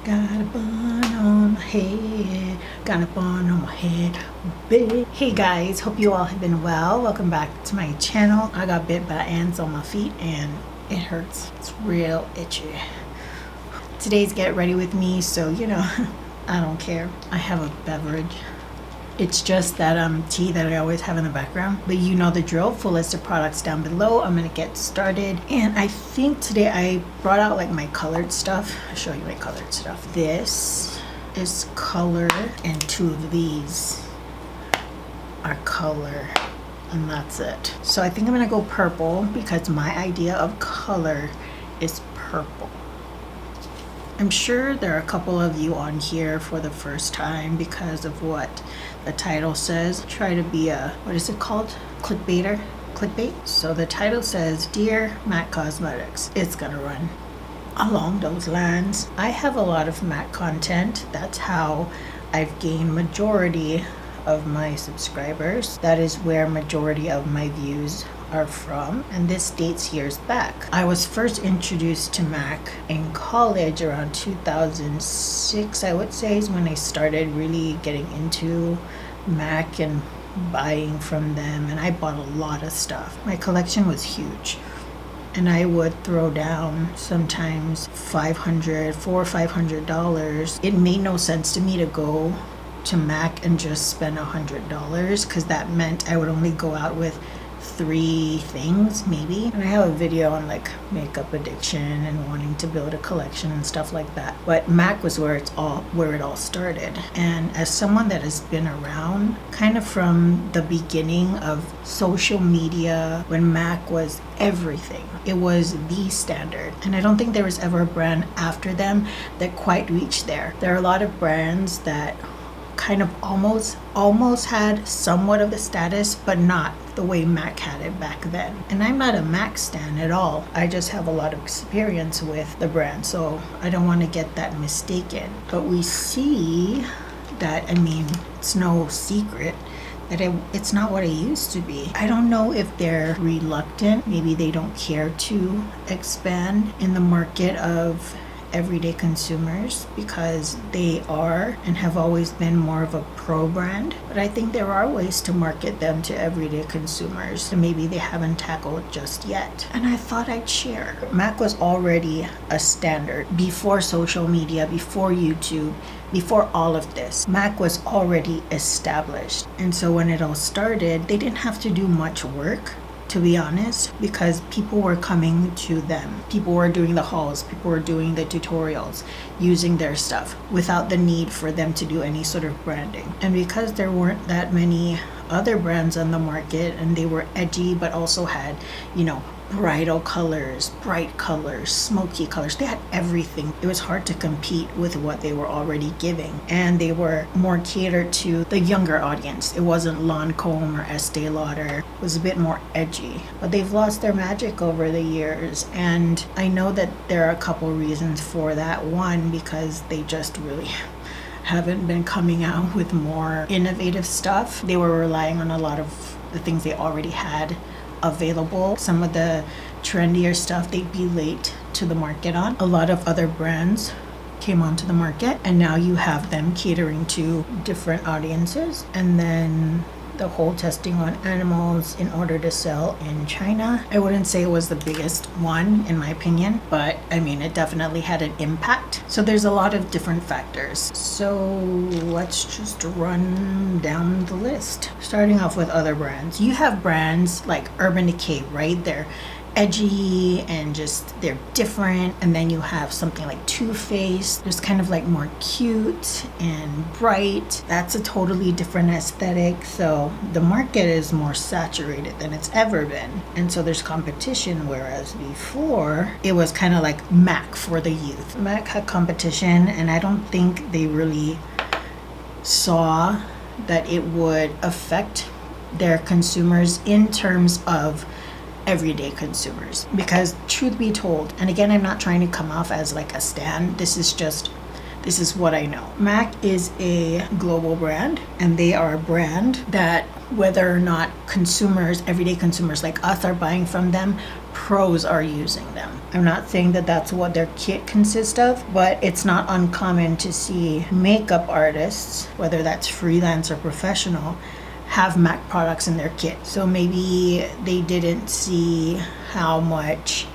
Got a bun on my head, got a bun on my head, baby. Hey guys, hope you all have been well. Welcome back to my channel. I got bit by ants on my feet and it hurts. It's real itchy. Today's get ready with me, so you know, I don't care. I have a beverage. It's just that tea that I always have in the background, but you know the drill. Full list of products down below. I'm gonna get started, and I think today I brought out like my colored stuff. I'll show you my colored stuff. This is color, and two of these are color, and that's it. So I think I'm gonna go purple because my idea of color is purple. I'm sure there are a couple of you on here for the first time because of what the title says. Try to be a, what is it called? Clickbait. So the title says, Dear MAC Cosmetics. It's gonna run along those lines. I have a lot of MAC content. That's how I've gained majority of my subscribers. That is where majority of my views are from, and this dates years back. I was first introduced to MAC in college around 2006, I would say, is when I started really getting into MAC and buying from them, and I bought a lot of stuff. My collection was huge, and I would throw down sometimes $400 or $500. It made no sense to me to go to MAC and just spend $100 because that meant I would only go out with 3 things maybe. And I have a video on like makeup addiction and wanting to build a collection and stuff like that, but MAC was where it all started. And as someone that has been around kind of from the beginning of social media, when MAC was everything, it was the standard, and I don't think there was ever a brand after them that quite reached there. There are a lot of brands that kind of almost had somewhat of the status, but not the way MAC had it back then. And I'm not a MAC stan at all. I just have a lot of experience with the brand, so I don't want to get that mistaken. But we see that, I mean, it's no secret that it's not what it used to be. I don't know if they're reluctant. Maybe they don't care to expand in the market of everyday consumers because they are and have always been more of a pro brand. But I think there are ways to market them to everyday consumers and maybe they haven't tackled just yet. And I thought I'd share. MAC was already a standard before social media, before YouTube, before all of this. MAC was already established. And so when it all started, they didn't have to do much work, to be honest, because people were coming to them. People were doing the hauls, people were doing the tutorials, using their stuff without the need for them to do any sort of branding. And because there weren't that many other brands on the market and they were edgy but also had, you know, bridal colors, bright colors, smoky colors, they had everything. It was hard to compete with what they were already giving, and they were more catered to the younger audience. It wasn't Lancome or Estee Lauder. It was a bit more edgy, but they've lost their magic over the years, and I know that there are a couple reasons for that. One, because they just really haven't been coming out with more innovative stuff. They were relying on a lot of the things they already had available. Some of the trendier stuff they'd be late to the market on. A lot of other brands came onto the market, and now you have them catering to different audiences. And then the whole testing on animals in order to sell in China. I wouldn't say it was the biggest one in my opinion, but I mean, it definitely had an impact. So there's a lot of different factors. So let's just run down the list. Starting off with other brands. You have brands like Urban Decay, right? They're edgy and just they're different. And then you have something like Too Faced, there's kind of like more cute and bright. That's a totally different aesthetic. So the market is more saturated than it's ever been, and so there's competition, whereas before it was kind of like MAC for the youth. MAC had competition, and I don't think they really saw that it would affect their consumers in terms of everyday consumers. Because truth be told, and again, I'm not trying to come off as like a stan, this is what I know. MAC is a global brand, and they are a brand that whether or not consumers, everyday consumers like us, are buying from them, pros are using them. I'm not saying that that's what their kit consists of, but it's not uncommon to see makeup artists, whether that's freelance or professional, have MAC products in their kit. So maybe they didn't see how much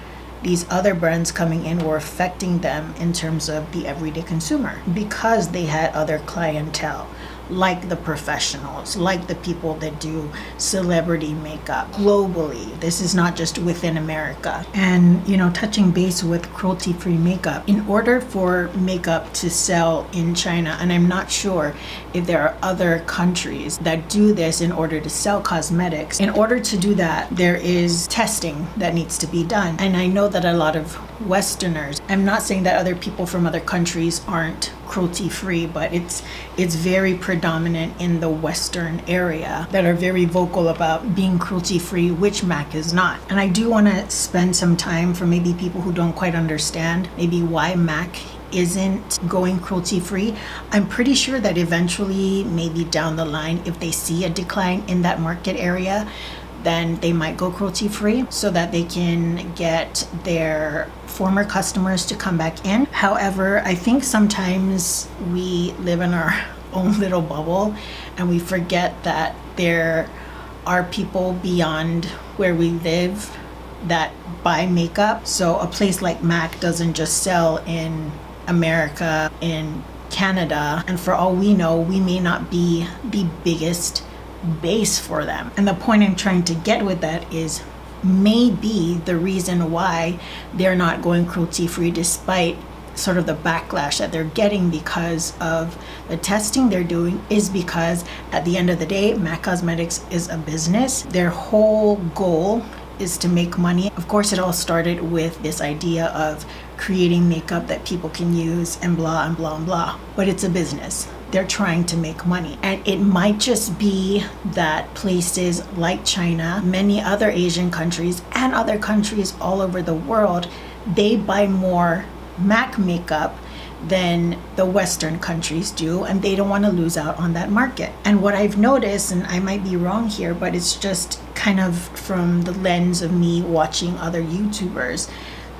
these other brands coming in were affecting them in terms of the everyday consumer, because they had other clientele, like the professionals, like the people that do celebrity makeup globally. This is not just within America. And, you know, touching base with cruelty-free makeup, in order for makeup to sell in China, and I'm not sure if there are other countries that do this in order to sell cosmetics, in order to do that, there is testing that needs to be done. And I know that a lot of Westerners, I'm not saying that other people from other countries aren't cruelty-free, but it's very predominant in the Western area that are very vocal about being cruelty-free, which MAC is not. And I do want to spend some time for maybe people who don't quite understand maybe why MAC isn't going cruelty-free. I'm pretty sure that eventually, maybe down the line, if they see a decline in that market area, then they might go cruelty-free so that they can get their former customers to come back in. However, I think sometimes we live in our own little bubble and we forget that there are people beyond where we live that buy makeup. So a place like MAC doesn't just sell in America, in Canada, and for all we know, we may not be the biggest base for them. And the point I'm trying to get with that is maybe the reason why they're not going cruelty-free, despite sort of the backlash that they're getting because of the testing they're doing, is because at the end of the day, MAC Cosmetics is a business. Their whole goal is to make money. Of course, it all started with this idea of creating makeup that people can use and blah and blah and blah, but it's a business. They're trying to make money. And it might just be that places like China, many other Asian countries, and other countries all over the world, they buy more MAC makeup than the Western countries do, and they don't want to lose out on that market. And what I've noticed, and I might be wrong here, but it's just kind of from the lens of me watching other YouTubers,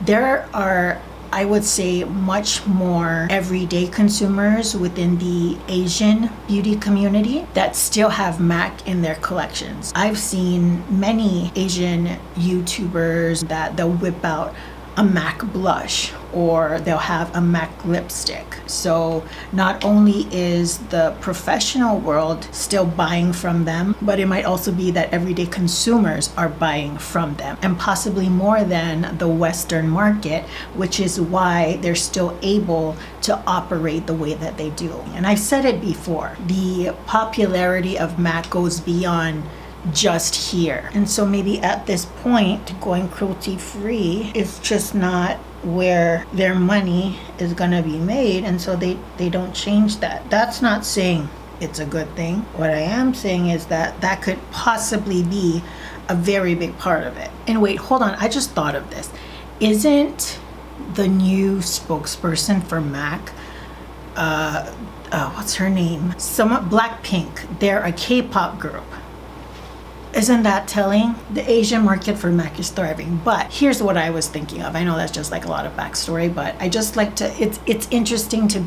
there are, I would say, much more everyday consumers within the Asian beauty community that still have MAC in their collections. I've seen many Asian YouTubers that they'll whip out a MAC blush or they'll have a MAC lipstick. So not only is the professional world still buying from them, but it might also be that everyday consumers are buying from them, and possibly more than the Western market, which is why they're still able to operate the way that they do. And I've said it before, the popularity of MAC goes beyond just here. And so maybe at this point, going cruelty-free is just not where their money is gonna be made, and so they don't change that. That's not saying it's a good thing. What I am saying is that that could possibly be a very big part of it. And wait, hold on, I just thought of this. Isn't the new spokesperson for MAC, what's her name? Blackpink. They're a K-pop group. Isn't that telling? The Asian market for MAC is thriving. But here's what I was thinking of. I know that's just like a lot of backstory, but I just like to, it's interesting to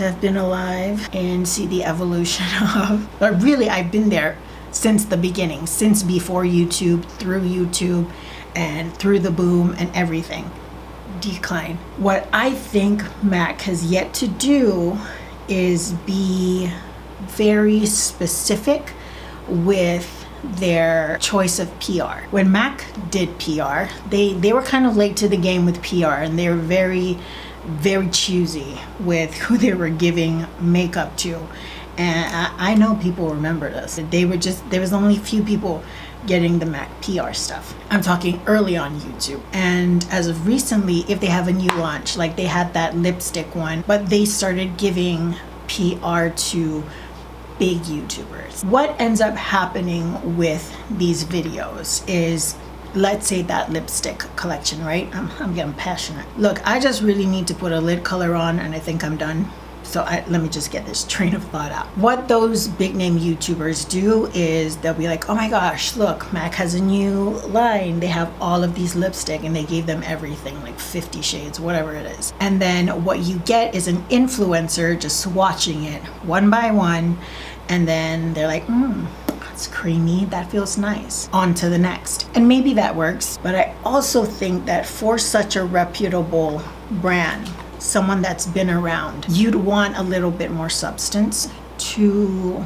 have been alive and see the evolution of, but really I've been there since the beginning, since before YouTube, through YouTube, and through the boom and everything. Decline. What I think MAC has yet to do is be very specific with their choice of PR. When MAC did PR, they were kind of late to the game with PR, and they were very, very choosy with who they were giving makeup to. And I know people remember this. There was only a few people getting the MAC PR stuff. I'm talking early on YouTube. And as of recently, if they have a new launch, like they had that lipstick one, but they started giving PR to big YouTubers. What ends up happening with these videos is, let's say that lipstick collection, right? I'm getting passionate. Look, I just really need to put a lid color on and I think I'm done. So let me just get this train of thought out. What those big name YouTubers do is they'll be like, oh my gosh, look, MAC has a new line. They have all of these lipstick and they gave them everything, like 50 shades, whatever it is. And then what you get is an influencer just swatching it one by one. And then they're like, that's creamy, that feels nice. On to the next. And maybe that works, but I also think that for such a reputable brand, someone that's been around, you'd want a little bit more substance to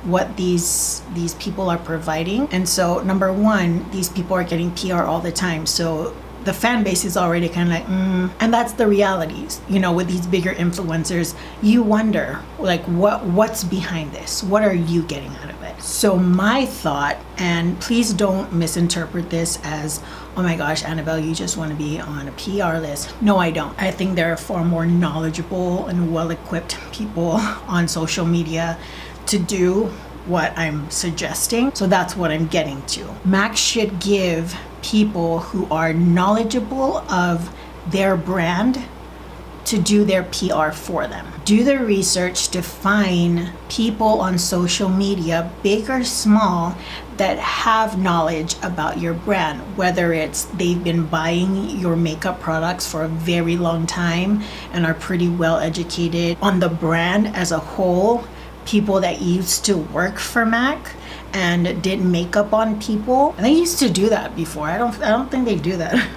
what these people are providing. And so number one, these people are getting PR all the time, so the fan base is already kind of like and that's the realities, you know. With these bigger influencers, you wonder like what's behind this, what are you getting out of it? So my thought, and please don't misinterpret this as, oh my gosh, Annabelle, you just want to be on a PR list. No, I don't. I think there are far more knowledgeable and well-equipped people on social media to do what I'm suggesting. So that's what I'm getting to. MAC should give people who are knowledgeable of their brand to do their PR for them. Do the research to find people on social media, big or small, that have knowledge about your brand, whether it's they've been buying your makeup products for a very long time and are pretty well educated on the brand as a whole, people that used to work for MAC and did makeup on people. And they used to do that before. I don't think they do that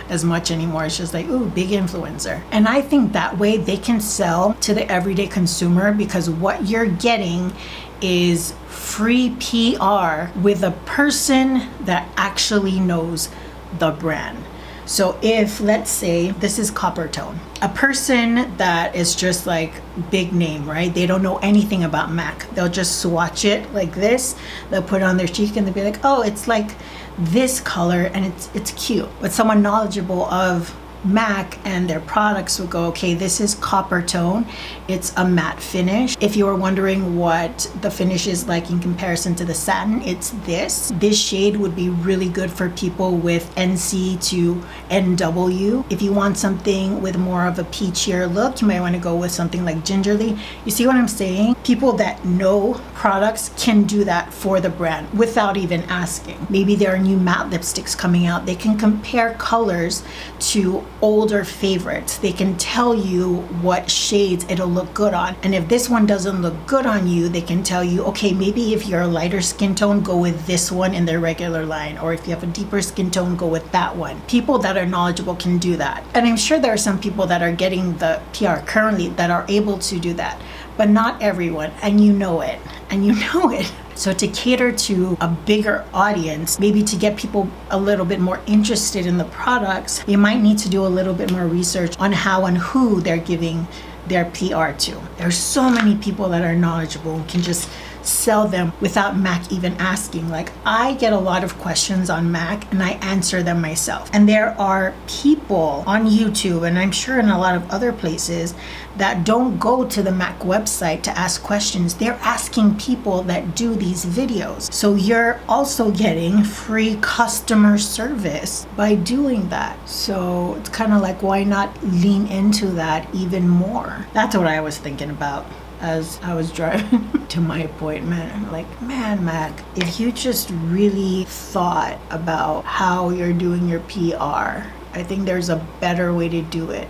as much anymore. It's just like, ooh, big influencer. And I think that way they can sell to the everyday consumer, because what you're getting is free PR with a person that actually knows the brand. So if, let's say, this is copper tone, a person that is just like big name, right? They don't know anything about MAC. They'll just swatch it like this. They'll put it on their cheek and they'll be like, oh, it's like this color and it's cute. But someone knowledgeable of MAC and their products will go, okay, this is copper tone, it's a matte finish. If you were wondering what the finish is like in comparison to the satin, it's this shade would be really good for people with NC to NW. If you want something with more of a peachier look, you might want to go with something like gingerly. You see what I'm saying? People that know products can do that for the brand without even asking. Maybe there are new matte lipsticks coming out. They can compare colors to older favorites. They can tell you what shades it'll look good on. And if this one doesn't look good on you, they can tell you, okay, maybe if you're a lighter skin tone, go with this one in their regular line. Or if you have a deeper skin tone, go with that one. People that are knowledgeable can do that. And I'm sure there are some people that are getting the PR currently that are able to do that, but not everyone. And you know it. And you know it. So to cater to a bigger audience, maybe to get people a little bit more interested in the products, you might need to do a little bit more research on how and who they're giving their PR to. There's so many people that are knowledgeable and can just sell them without MAC even asking. Like, I get a lot of questions on MAC and I answer them myself. And there are people on YouTube, and I'm sure in a lot of other places, that don't go to the MAC website to ask questions. They're asking people that do these videos. So you're also getting free customer service by doing that. So it's kind of like, why not lean into that even more? That's what I was thinking about as I was driving to my appointment. I'm like, man, MAC, if you just really thought about how you're doing your PR, I think there's a better way to do it.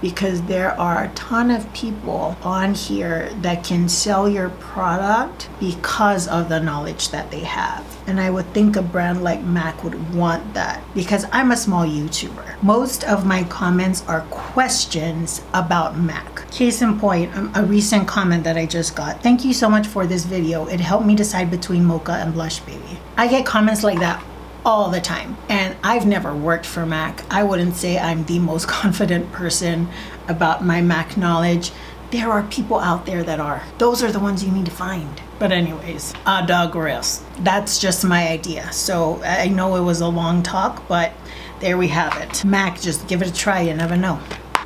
Because there are a ton of people on here that can sell your product because of the knowledge that they have. And I would think a brand like MAC would want that, because I'm a small YouTuber. Most of my comments are questions about MAC. Case in point, a recent comment that I just got. Thank you so much for this video. It helped me decide between Mocha and Blush Baby. I get comments like that all the time. And I've never worked for MAC. I wouldn't say I'm the most confident person about my MAC knowledge. There are people out there that are. Those are the ones you need to find. But anyways, I digress. That's just my idea. So I know it was a long talk, but there we have it. MAC, just give it a try. You never know,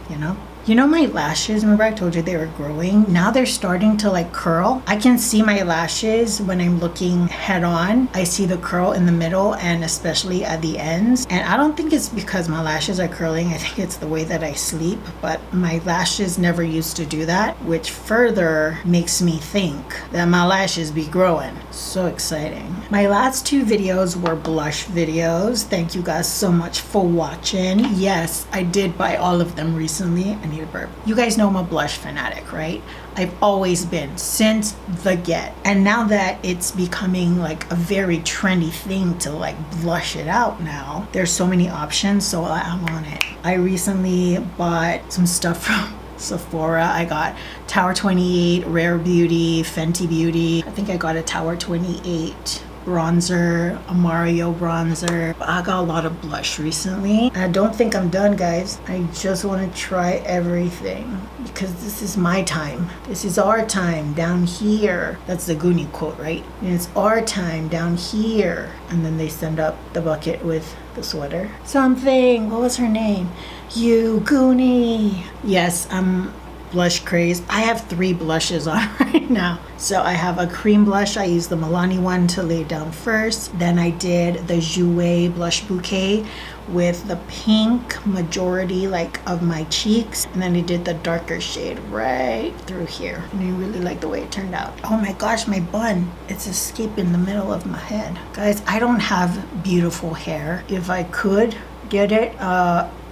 you know? You know my lashes, remember I told you they were growing? Now they're starting to like curl. I can see my lashes when I'm looking head on. I see the curl in the middle and especially at the ends. And I don't think it's because my lashes are curling. I think it's the way that I sleep. But my lashes never used to do that, which further makes me think that my lashes be growing. So exciting. My last 2 videos were blush videos. Thank you guys so much for watching. Yes, I did buy all of them recently. I need a burp. You guys know I'm a blush fanatic, right? I've always been since the get. And now that it's becoming like a very trendy thing to like blush it out now, there's so many options, so I'm on it. I recently bought some stuff from Sephora. I got Tower 28, Rare Beauty, Fenty Beauty. I think I got a Tower 28 bronzer, a Mario bronzer. I got a lot of blush recently. I don't think I'm done, guys. I just want to try everything because this is my time. This is our time down here. That's the Goonie quote, right? And it's our time down here. And then they send up the bucket with the sweater. Something. What was her name? You Goonie. Yes, I'm blush craze. I have 3 blushes on right now. So I have a cream blush. I used the Milani one to lay down first. Then I did the Jouer blush bouquet with the pink majority like of my cheeks. And then I did the darker shade right through here. And I really like the way it turned out. Oh my gosh, my bun. It's escaping the middle of my head. Guys, I don't have beautiful hair. If I could get it,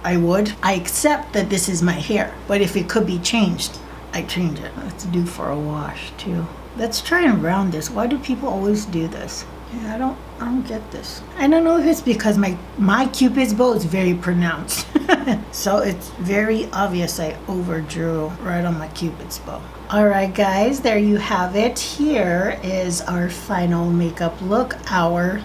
I would. I accept that this is my hair, but if it could be changed, I'd change it. Let's do for a wash too. Let's try and round this. Why do people always do this? Yeah, I don't get this. I don't know if it's because my Cupid's bow is very pronounced. So it's very obvious I overdrew right on my Cupid's bow. Alright guys, there you have it. Here is our final makeup look. Our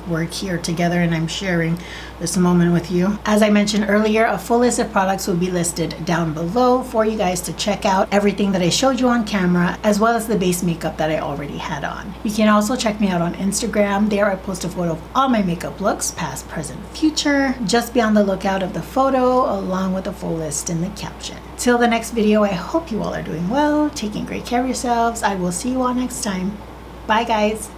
work here together, and I'm sharing this moment with you. As I mentioned earlier, a full list of products will be listed down below for you guys to check out. Everything that I showed you on camera, as well as the base makeup that I already had on. You can also check me out on Instagram. There I post a photo of all my makeup looks, past, present, future. Just be on the lookout of the photo along with the full list in the caption. Till the next video, I hope you all are doing well, taking great care of yourselves. I will see you all next time. Bye guys.